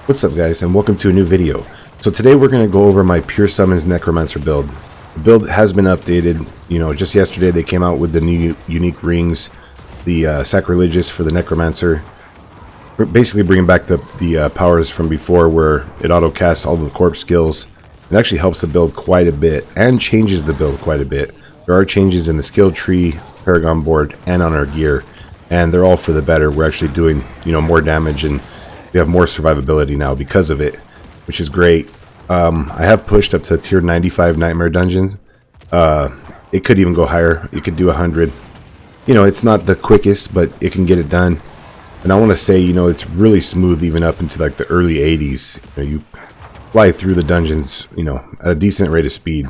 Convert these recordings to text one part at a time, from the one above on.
What's up guys, and welcome to a new video. So today we're going to go over my Pure Summons Necromancer build. The build has been updated. Just yesterday they came out with the new unique rings, the sacrilegious for the Necromancer. We're basically bringing back the powers from before, where it auto casts all the corpse skills. It actually helps the build quite a bit and changes the build quite a bit. There are changes in the skill tree, Paragon Board, and on our gear, and they're all for the better. We're actually doing more damage, and we have more survivability now because of it, which is great. I have pushed up to tier 95 nightmare dungeons. It could even go higher. You could do 100. It's not the quickest, but it can get it done. And I want to say, it's really smooth even up into like the early 80s. You fly through the dungeons, at a decent rate of speed.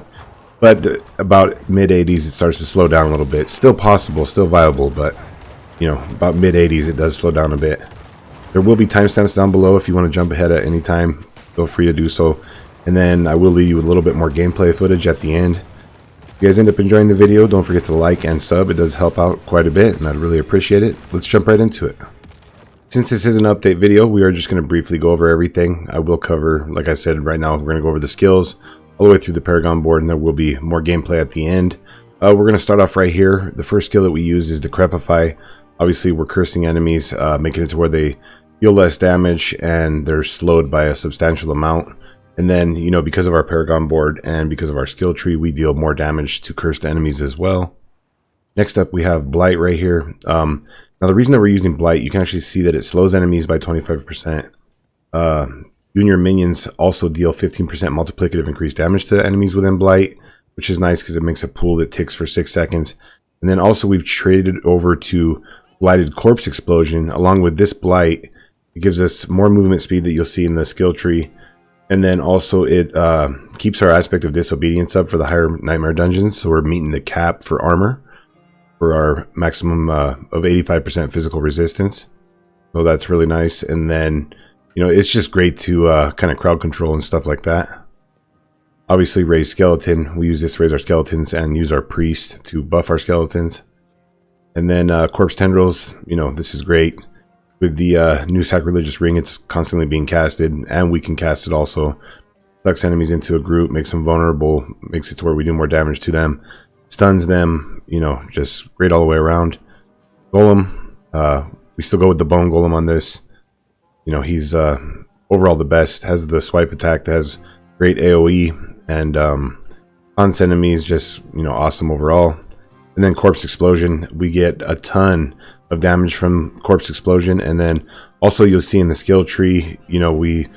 But about mid 80s, it starts to slow down a little bit. Still possible, still viable, but about mid 80s, it does slow down a bit. There will be timestamps down below if you want to jump ahead at any time. Feel free to do so. And then I will leave you with a little bit more gameplay footage at the end. If you guys end up enjoying the video, don't forget to like and sub. It does help out quite a bit, and I'd really appreciate it. Let's jump right into it. Since this is an update video, we are just going to briefly go over everything. I will cover, like I said, right now we're going to go over the skills all the way through the Paragon Board, and there will be more gameplay at the end. We're going to start off right here. The first skill that we use is Decrepify. Obviously, we're cursing enemies, making it to where they deal less damage and they're slowed by a substantial amount. And then, because of our Paragon Board and because of our skill tree, we deal more damage to cursed enemies as well. Next up, we have Blight right here. Now, the reason that we're using Blight, you can actually see that it slows enemies by 25%. You and your minions also deal 15% multiplicative increased damage to enemies within Blight, which is nice because it makes a pool that ticks for 6 seconds. And then also we've traded over to Blighted Corpse Explosion. Along with this Blight, it gives us more movement speed that you'll see in the skill tree. And then also it keeps our aspect of disobedience up for the higher nightmare dungeons. So we're meeting the cap for armor for our maximum of 85% physical resistance. So that's really nice. And then, it's just great to kind of crowd control and stuff like that. Obviously, raise skeleton. We use this to raise our skeletons and use our priest to buff our skeletons. And then corpse tendrils, this is great. With the new sacrilegious ring, it's constantly being casted, and we can cast it also. Sucks enemies into a group, makes them vulnerable, makes it to where we do more damage to them, stuns them, just great all the way around. Golem, we still go with the bone golem on this. He's overall the best, has the swipe attack that has great AoE, and taunts enemies, just, awesome overall. And then Corpse Explosion, we get a ton of damage from Corpse Explosion. And then also you'll see in the skill tree, we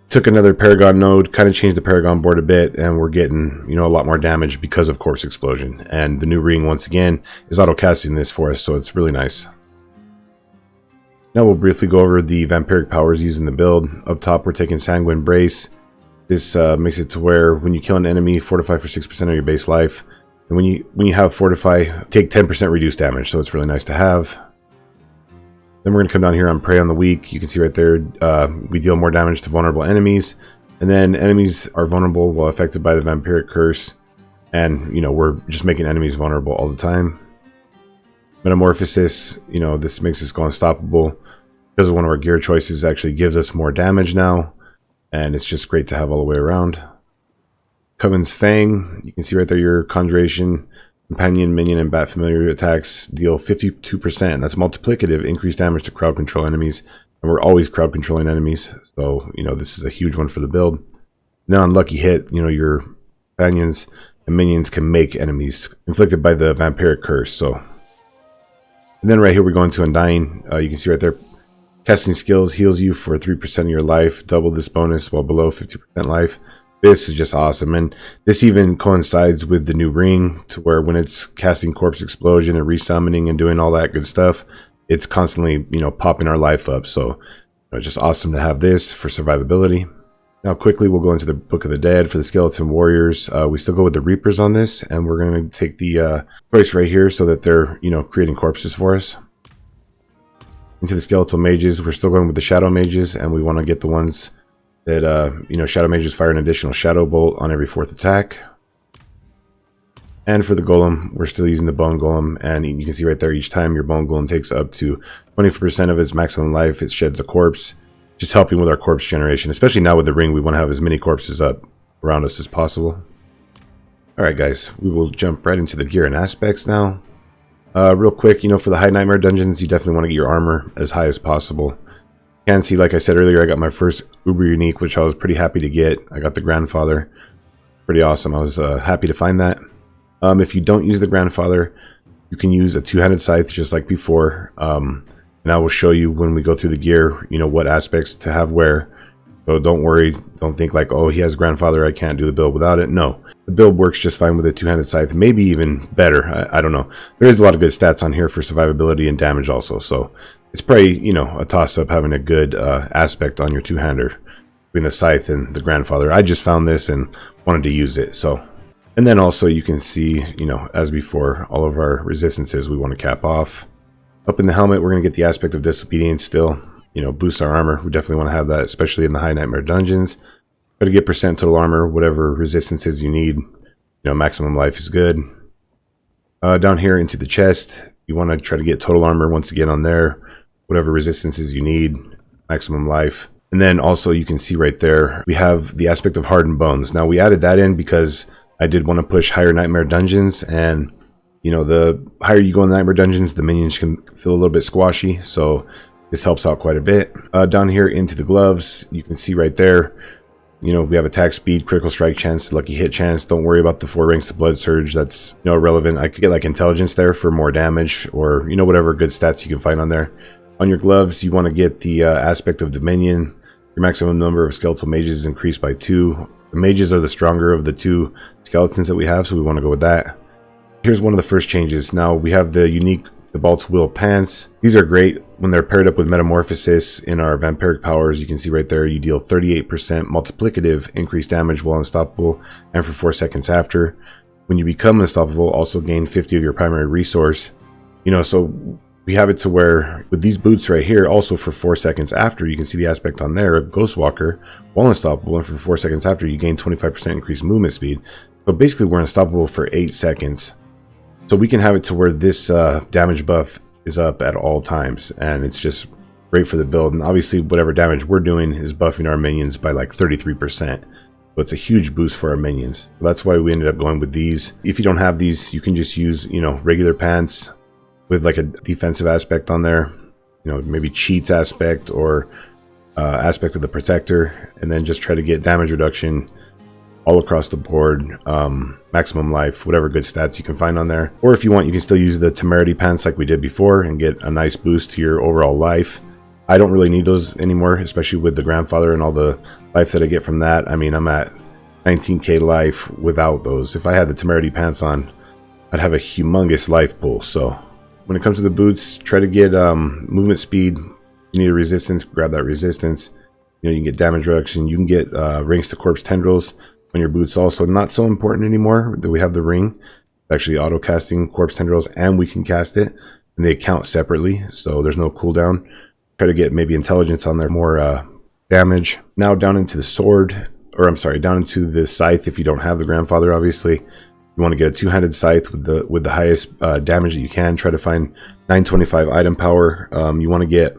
took another Paragon node, kind of changed the Paragon Board a bit, and we're getting, a lot more damage because of Corpse Explosion. And the new ring, once again, is auto-casting this for us, so it's really nice. Now we'll briefly go over the vampiric powers using the build. Up top, we're taking Sanguine Brace. This makes it to where when you kill an enemy, fortify for 6% of your base life. And when you have Fortify, take 10% reduced damage, so it's really nice to have. Then we're going to come down here on Prey on the Weak. You can see right there, we deal more damage to vulnerable enemies. And then enemies are vulnerable while affected by the Vampiric Curse. And, we're just making enemies vulnerable all the time. Metamorphosis, this makes us go unstoppable. Because of one of our gear choices, actually gives us more damage now. And it's just great to have all the way around. Coven's Fang, you can see right there your Conjuration, Companion, Minion, and Bat Familiar attacks deal 52%. That's multiplicative, increased damage to crowd control enemies. And we're always crowd controlling enemies. So, this is a huge one for the build. And then on Lucky Hit, your Companions and Minions can make enemies inflicted by the Vampiric Curse. So, and then right here we're going to Undying. You can see right there, casting skills heals you for 3% of your life. Double this bonus while below 50% life. This is just awesome, and this even coincides with the new ring, to where when it's casting Corpse Explosion and resummoning and doing all that good stuff, it's constantly, popping our life up. So, just awesome to have this for survivability. Now, quickly, we'll go into the Book of the Dead for the Skeleton Warriors. We still go with the Reapers on this, and we're going to take the choice right here so that they're, creating corpses for us. Into the Skeletal Mages, we're still going with the Shadow Mages, and we want to get the ones that, Shadow Mages fire an additional Shadow Bolt on every 4th attack. And for the Golem, we're still using the Bone Golem, and you can see right there, each time your Bone Golem takes up to 20% of its maximum life, it sheds a corpse. just helping with our corpse generation. Especially now with the ring, we want to have as many corpses up around us as possible. Alright guys, we will jump right into the gear and aspects now. Real quick, you know, for the high nightmare dungeons, you definitely want to get your armor as high as possible. You can see, like I said earlier, I got my first uber unique, which I was pretty happy to get. I got the grandfather. Pretty awesome. I was happy to find that. If you don't use the grandfather, you can use a two-handed scythe just like before. And I will show you when we go through the gear, you know, what aspects to have where. So don't worry, don't think like, oh, he has grandfather, I can't do the build without it. No, the build works just fine with a two-handed scythe, maybe even better. I don't know. There is a lot of good stats on here for survivability and damage also, so it's probably, you know, a toss-up having a good aspect on your two-hander between the scythe and the grandfather. I just found this and wanted to use it, so. And then also you can see, you know, as before, all of our resistances we want to cap off. Up in the helmet, we're going to get the aspect of disobedience still. You know, boost our armor. We definitely want to have that, especially in the high nightmare dungeons. Got to get percent total armor, whatever resistances you need. You know, maximum life is good. Down here into the chest, you want to try to get total armor once again on there. Whatever resistances you need, maximum life. And then also you can see right there, we have the aspect of hardened bones. Now we added that in because I did want to push higher nightmare dungeons, and you know, the higher you go in the nightmare dungeons, the minions can feel a little bit squashy. So this helps out quite a bit. Down here into the gloves, you can see right there, you know, we have attack speed, critical strike chance, lucky hit chance. Don't worry about the 4 ranks to blood surge. That's, you know, irrelevant. I could get like intelligence there for more damage, or, you know, whatever good stats you can find on there. On your gloves, you want to get the aspect of dominion. Your maximum number of skeletal mages is increased by 2. The mages are the stronger of the 2 skeletons that we have, so we want to go with that. Here's one of the first changes. Now we have the unique Debalt's Will pants. These are great when they're paired up with Metamorphosis in our vampiric powers. You can see right there, you deal 38% multiplicative increased damage while unstoppable and for 4 seconds after. When you become unstoppable, also gain 50 of your primary resource. You know, so we have it to where with these boots right here, also for 4 seconds after, you can see the aspect on there of Ghostwalker. While unstoppable and for 4 seconds after, you gain 25% increased movement speed. So basically we're unstoppable for 8 seconds. So we can have it to where this damage buff is up at all times, and it's just great for the build. And obviously whatever damage we're doing is buffing our minions by like 33%. So it's a huge boost for our minions. That's why we ended up going with these. If you don't have these, you can just use, you know, regular pants with like a defensive aspect on there. You know, maybe cheats aspect or aspect of the protector, and then just try to get damage reduction all across the board, maximum life, whatever good stats you can find on there. Or if you want, you can still use the temerity pants like we did before and get a nice boost to your overall life. I don't really need those anymore, especially with the grandfather and all the life that I get from that. I mean, I'm at 19k life without those. If I had the temerity pants on, I'd have a humongous life pool. So when it comes to the boots, try to get movement speed. You need a resistance, grab that resistance. You know, you can get damage reduction. You can get rings to corpse tendrils on your boots. Also not so important anymore that we have the ring. It's actually auto casting corpse tendrils, and we can cast it, and they count separately, so there's no cooldown. Try to get maybe intelligence on there, more damage. Now down into the sword, or I'm sorry, down into the scythe. If you don't have the grandfather, obviously you want to get a two-handed scythe with the highest damage that you can. Try to find 925 item power. You want to get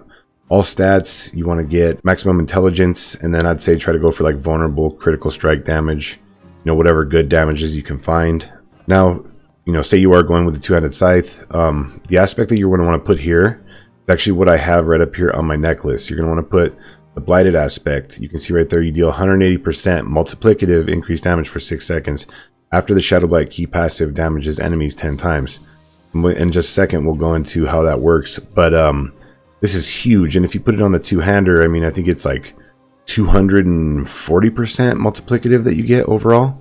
all stats, you want to get maximum intelligence, and then I'd say try to go for like vulnerable, critical strike damage, you know, whatever good damages you can find. Now, you know, say you are going with the two-handed scythe, the aspect that you're going to want to put here is actually what I have right up here on my necklace. You're going to want to put the blighted aspect. You can see right there, you deal 180% multiplicative increased damage for 6 seconds after the Shadow Blight key passive damages enemies 10 times. In just a second, we'll go into how that works, but this is huge, and if you put it on the two-hander, I mean, I think it's like 240% multiplicative that you get overall.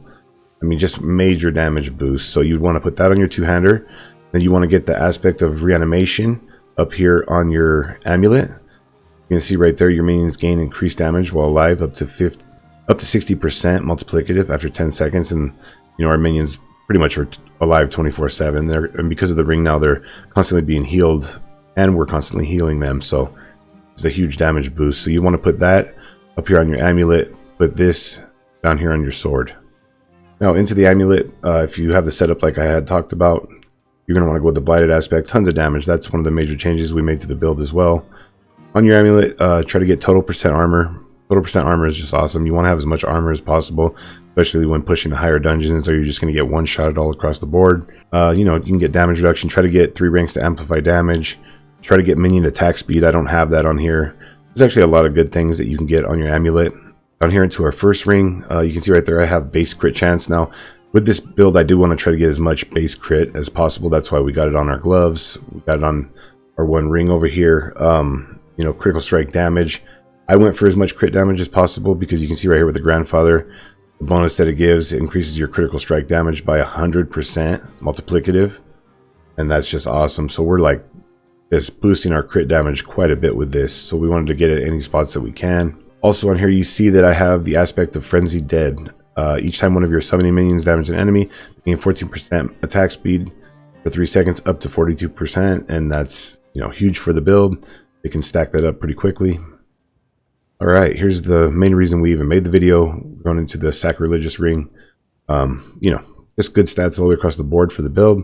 I mean, just major damage boost. So you'd want to put that on your two-hander. Then you want to get the aspect of reanimation up here on your amulet. You can see right there, your minions gain increased damage while alive up to 60% multiplicative after 10 seconds, and you know, our minions pretty much are alive 24/7. And because of the ring now, they're constantly being healed, and we're constantly healing them, so it's a huge damage boost. So you want to put that up here on your amulet, put this down here on your sword. Now into the amulet, if you have the setup like I had talked about, you're going to want to go with the blighted aspect. Tons of damage. That's one of the major changes we made to the build as well. On your amulet, try to get total percent armor. Total percent armor is just awesome. You want to have as much armor as possible, especially when pushing the higher dungeons, or you're just going to get one shot all across the board. You know, you can get damage reduction. Try to get 3 ranks to amplify damage. Try to get minion attack speed. I don't have that on here. There's actually a lot of good things that you can get on your amulet. Down here into our first ring, you can see right there I have base crit chance. Now, with this build, I do want to try to get as much base crit as possible. That's why we got it on our gloves. We got it on our one ring over here. You know, critical strike damage. I went for as much crit damage as possible because you can see right here with the grandfather, the bonus that it gives increases your critical strike damage by 100% multiplicative, and that's just awesome. So we're like just boosting our crit damage quite a bit with this. So we wanted to get it at any spots that we can. Also on here, you see that I have the aspect of Frenzied Dead. Each time one of your summoning minions damage an enemy, gain 14% attack speed for 3 seconds, up to 42%, and that's, you know, huge for the build. They can stack that up pretty quickly. All right, here's the main reason we even made the video, going into the sacrilegious ring. You know, just good stats all the way across the board for the build.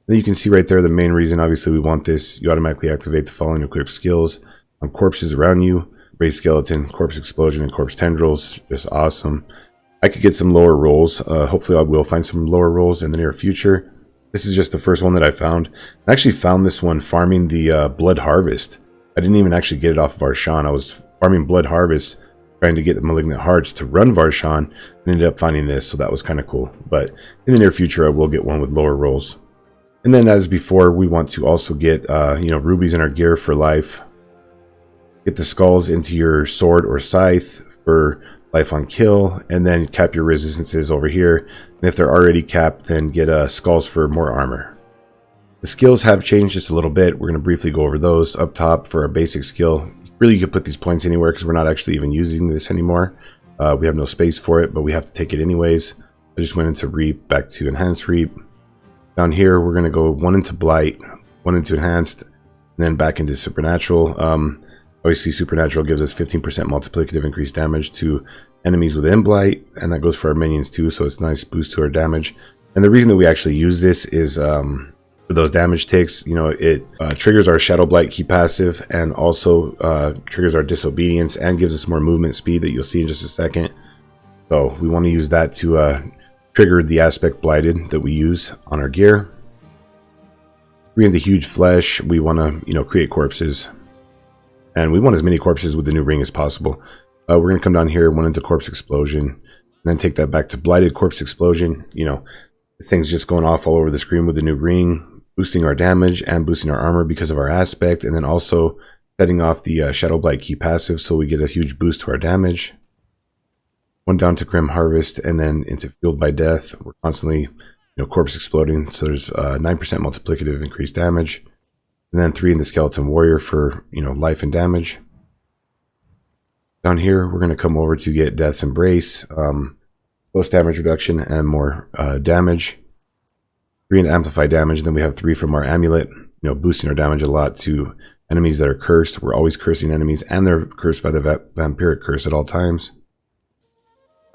Then you can see right there the main reason. Obviously, we want this. You automatically activate the following equipped skills on corpses around you: Raised Skeleton, Corpse Explosion, and Corpse Tendrils. Just awesome. I could get some lower rolls. Hopefully, I will find some lower rolls in the near future. This is just the first one that I found. I actually found this one farming the Blood Harvest. I didn't even actually get it off of Varshan. I was farming Blood Harvest, trying to get the Malignant Hearts to run Varshan, and ended up finding this, so that was kind of cool. But in the near future, I will get one with lower rolls. And then, as before, we want to also get you know, rubies in our gear for life. Get the skulls into your sword or scythe for life on kill, and then cap your resistances over here. And if they're already capped, then get skulls for more armor. The skills have changed just a little bit. We're going to briefly go over those. Up top for our basic skill, really you could put these points anywhere because we're not actually even using this anymore. We have no space for it, but we have to take it anyways. I just went into Reap, back to Enhanced Reap. Down here, we're going to go 1 into Blight, 1 into Enhanced, and then back into Supernatural. Obviously, Supernatural gives us 15% multiplicative increased damage to enemies within Blight, and that goes for our minions too, so it's a nice boost to our damage. And the reason that we actually use this is for those damage ticks, you know, it triggers our Shadow Blight key passive, and also triggers our Disobedience, and gives us more movement speed that you'll see in just a second. So we want to use that to trigger the aspect Blighted that we use on our gear. 3 into Huge Flesh, we want to, you know, create corpses. And we want as many corpses with the new ring as possible. We're going to come down here, 1 into Corpse Explosion, and then take that back to Blighted Corpse Explosion. You know, things just going off all over the screen with the new ring, boosting our damage and boosting our armor because of our aspect, and then also setting off the Shadow Blight key passive, so we get a huge boost to our damage. 1 down to Grim Harvest, and then into Fueled by Death. We're constantly, you know, corpse exploding, so there's 9% multiplicative increased damage. And then 3 in the Skeleton Warrior for, you know, life and damage. Down here, we're going to come over to get Death's Embrace, close damage reduction, and more damage. 3 in Amplify damage. Then we have 3 from our Amulet, you know, boosting our damage a lot to enemies that are cursed. We're always cursing enemies, and they're cursed by the vampiric curse at all times.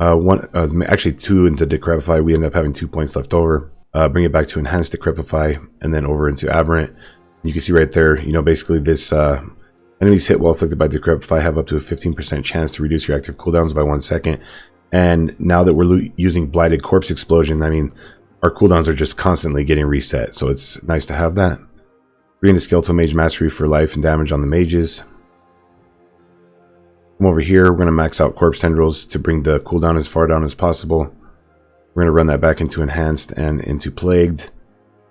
Actually 2 into Decrepify. We end up having 2 points left over. Bring it back to Enhanced Decrepify, and then over into Aberrant. You can see right there, you know, basically this enemies hit while afflicted by Decrepify have up to a 15% chance to reduce your active cooldowns by 1 second. And now that we're using Blighted Corpse Explosion, I mean, our cooldowns are just constantly getting reset, so it's nice to have that. 3 into Skeletal Mage Mastery for life and damage on the mages. Come over here, we're going to max out Corpse Tendrils to bring the cooldown as far down as possible. We're going to run that back into Enhanced and into Plagued.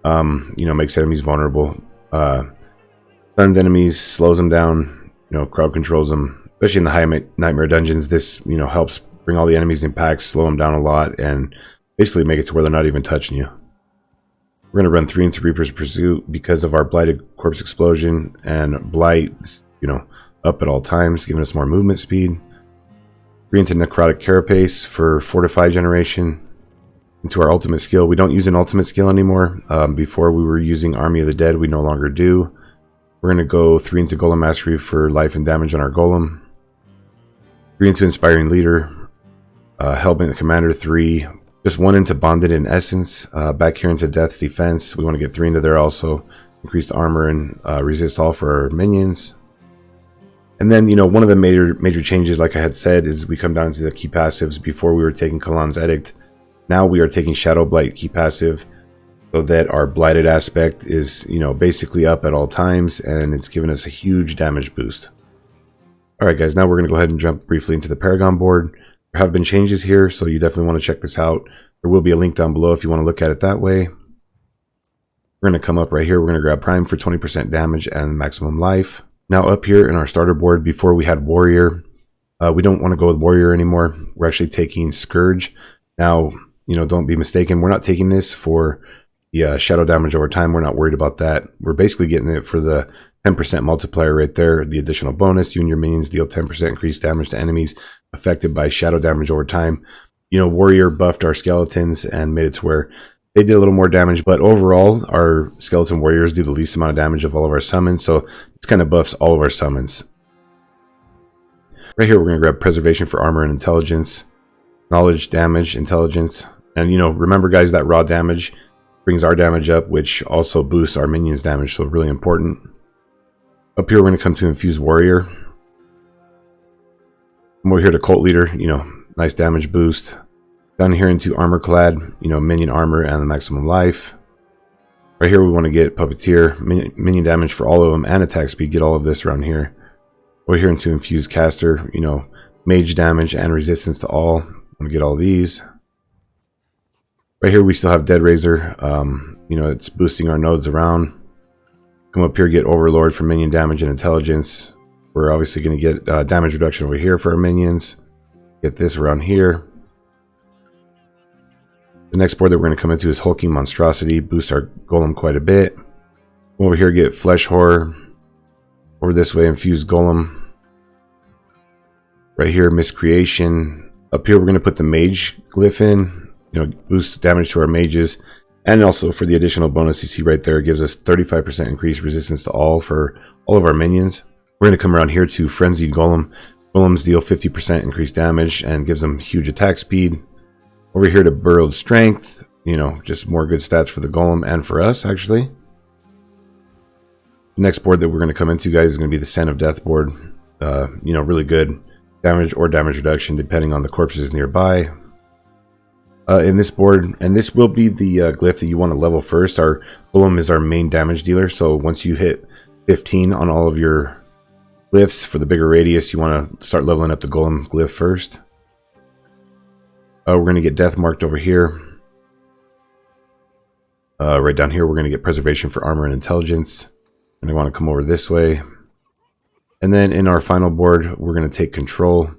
You know, makes enemies vulnerable. Stuns enemies, slows them down, you know, crowd controls them, especially in the high nightmare dungeons. This, you know, helps bring all the enemies in packs, slow them down a lot, and basically make it to where they're not even touching you. We're going to run 3 into Reaper's Pursuit because of our Blighted Corpse Explosion and Blight, you know, up at all times, giving us more movement speed. 3 into Necrotic Carapace for Fortify generation. Into our ultimate skill. We don't use an ultimate skill anymore. Before we were using Army of the Dead, we no longer do. We're going to go 3 into Golem Mastery for life and damage on our Golem. 3 into Inspiring Leader. Hellbent Commander 3. Just 1 into Bonded in Essence. Back here into Death's Defense. We want to get 3 into there also. Increased armor and resist all for our minions. And then, you know, one of the major changes, like I had said, is we come down to the key passives. Before we were taking Kalan's Edict. Now we are taking Shadow Blight key passive, so that our blighted aspect is, you know, basically up at all times, and it's giving us a huge damage boost. Alright guys, now we're going to go ahead and jump briefly into the Paragon board. There have been changes here, so you definitely want to check this out. There will be a link down below if you want to look at it that way. We're going to come up right here. We're going to grab Prime for 20% damage and maximum life. Now up here in our starter board, before we had Warrior. We don't want to go with Warrior anymore. We're actually taking Scourge. Now, you know, don't be mistaken. We're not taking this for the shadow damage over time. We're not worried about that. We're basically getting it for the 10% multiplier right there. The additional bonus. You and your minions deal 10% increased damage to enemies affected by shadow damage over time. You know, Warrior buffed our skeletons and made it to where they did a little more damage, but overall, our skeleton warriors do the least amount of damage of all of our summons, so this kind of buffs all of our summons. Right here, we're going to grab Preservation for Armor and Intelligence, Knowledge, Damage, Intelligence, and you know, remember guys, that raw damage brings our damage up, which also boosts our minions' damage, so really important. Up here, we're going to come to Infuse Warrior. And we're here to Cult Leader, you know, nice damage boost. Down here into Armor Clad, you know, minion armor and the maximum life. Right here we want to get Puppeteer, minion damage for all of them, and attack speed, get all of this around here. Over here into Infused Caster, you know, mage damage and resistance to all. Want to get all these. Right here we still have Dead Razor, you know, it's boosting our nodes around. Come up here, get Overlord for minion damage and intelligence. We're obviously going to get damage reduction over here for our minions. Get this around here. The next board that we're going to come into is Hulking Monstrosity. Boosts our Golem quite a bit. Over here, get Flesh Horror. Over this way, Infuse Golem. Right here, Miscreation. Up here, we're going to put the Mage Glyph in. You know, boosts damage to our mages. And also for the additional bonus you see right there, it gives us 35% increased resistance to all for all of our minions. We're going to come around here to Frenzied Golem. Golems deal 50% increased damage and gives them huge attack speed. Over here to Burrowed Strength, you know, just more good stats for the Golem and for us, actually. The next board that we're going to come into, guys, is going to be the Scent of Death board. You know, really good damage or damage reduction depending on the corpses nearby. In this board, and this will be the glyph that you want to level first. Our Golem is our main damage dealer, so once you hit 15 on all of your glyphs for the bigger radius, you want to start leveling up the Golem glyph first. We're going to get Death Marked over here. Right down here, we're going to get Preservation for Armor and Intelligence. And I want to come over this way. And then in our final board, we're going to take Control.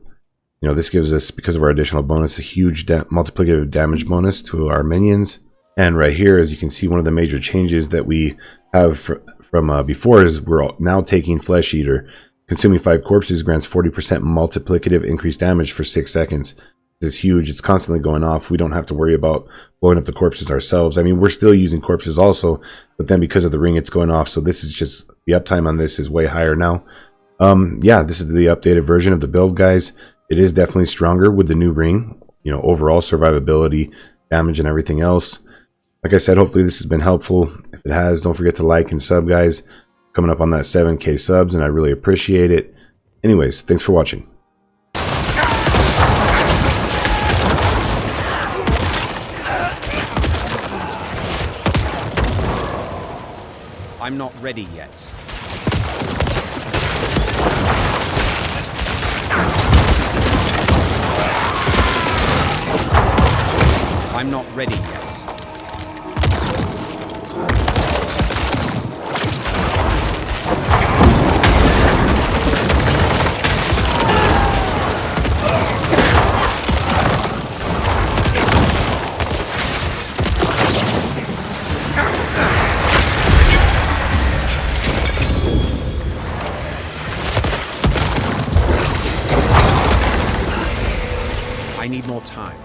You know, this gives us, because of our additional bonus, a huge multiplicative damage bonus to our minions. And right here, as you can see, one of the major changes that we have from before is we're now taking Flesh Eater. Consuming 5 corpses grants 40% multiplicative increased damage for 6 seconds. This is huge. It's constantly going off. We don't have to worry about blowing up the corpses ourselves. I mean, we're still using corpses also, but then because of the ring, it's going off. So this is just, the uptime on this is way higher now. Yeah, this is the updated version of the build, guys. It is definitely stronger with the new ring, you know, overall survivability, damage, and everything else. Like I said, hopefully this has been helpful. If it has, don't forget to like and sub, guys. Coming up on that 7K subs, and I really appreciate it. Anyways, thanks for watching. I'm not ready yet. I'm not ready yet. I need more time.